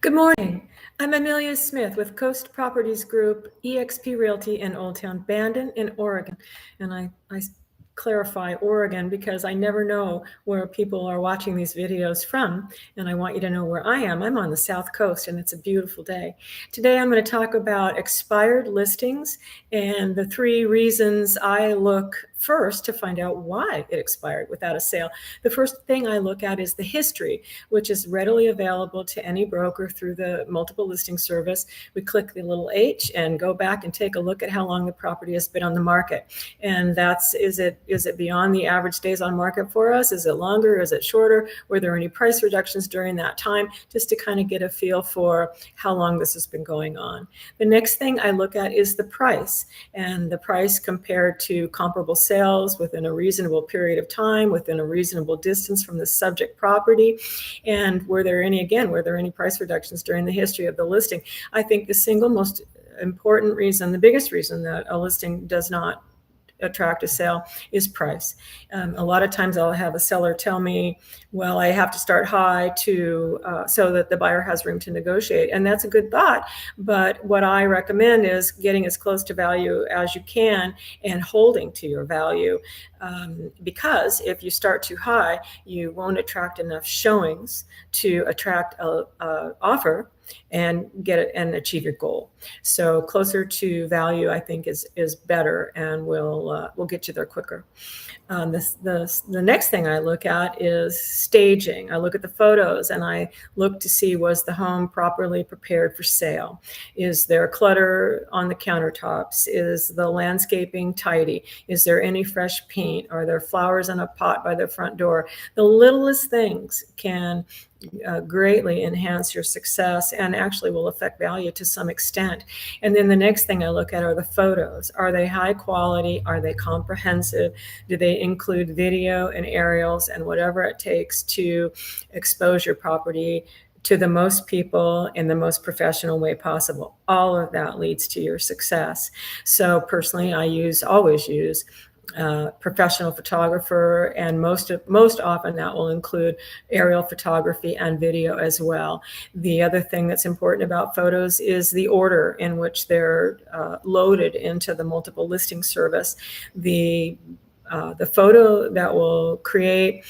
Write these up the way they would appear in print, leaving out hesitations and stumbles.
Good morning. I'm Amelia Smith with Coast Properties Group, eXp Realty in Old Town Bandon in Oregon. And I clarify Oregon because I never know where people are watching these videos from, and I want you to know where I am. I'm on the South Coast, and it's a beautiful day. Today I'm going to talk about expired listings and the 3 reasons I look first to find out why it expired without a sale. The first thing I look at is the history, which is readily available to any broker through the multiple listing service. We click the little H and go back and take a look at how long the property has been on the market. And that's, is it beyond the average days on market for us? Is it longer? Is it shorter? Were there any price reductions during that time? Just to kind of get a feel for how long this has been going on. The next thing I look at is the price, and the price compared to comparable sales within a reasonable period of time, within a reasonable distance from the subject property. And were there any price reductions during the history of the listing? I think the single most important reason, the biggest reason that a listing does not attract a sale is price. A lot of times I'll have a seller tell me, well, I have to start high to so that the buyer has room to negotiate. And that's a good thought. But what I recommend is getting as close to value as you can and holding to your value. Because if you start too high, you won't attract enough showings to attract a offer and get it and achieve your goal. So closer to value, I think, is better, and will get you there quicker. The next thing I look at is staging. I look at the photos and I look to see, was the home properly prepared for sale? Is there clutter on the countertops? Is the landscaping tidy? Is there any fresh paint? Are there flowers in a pot by the front door? The littlest things can greatly enhance your success and actually will affect value to some extent. And then the next thing I look at are the photos. Are they high quality? Are they comprehensive? Do they include video and aerials and whatever it takes to expose your property to the most people in the most professional way possible? All of that leads to your success. So personally, I always use professional photographer, and most often that will include aerial photography and video as well. The other thing that's important about photos is the order in which they're loaded into the multiple listing service. The photo that will create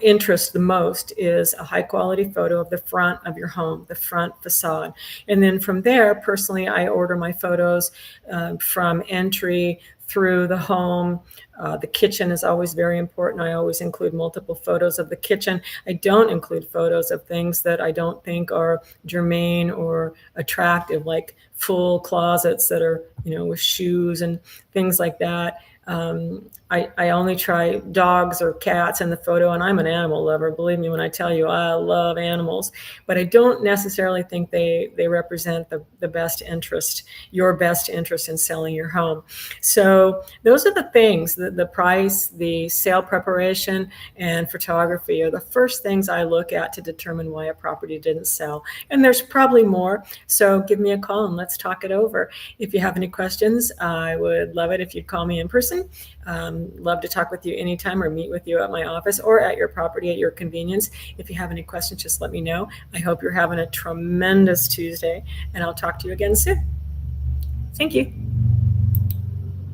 interest the most is a high quality photo of the front of your home, the front facade. And then from there, personally, I order my photos from entry through the home. The kitchen is always very important. I always include multiple photos of the kitchen. I don't include photos of things that I don't think are germane or attractive, like full closets that are, with shoes and things like that. I only try dogs or cats in the photo, and I'm an animal lover. Believe me when I tell you I love animals, but I don't necessarily think they represent the best interest, your best interest in selling your home. So those are the things, the price, the sale preparation, and photography are the first things I look at to determine why a property didn't sell. And there's probably more, so give me a call and let's talk it over. If you have any questions, I would love it if you'd call me in person. Love to talk with you anytime or meet with you at my office or at your property at your convenience. If you have any questions, just let me know. I hope you're having a tremendous Tuesday, and I'll talk to you again soon. Thank you.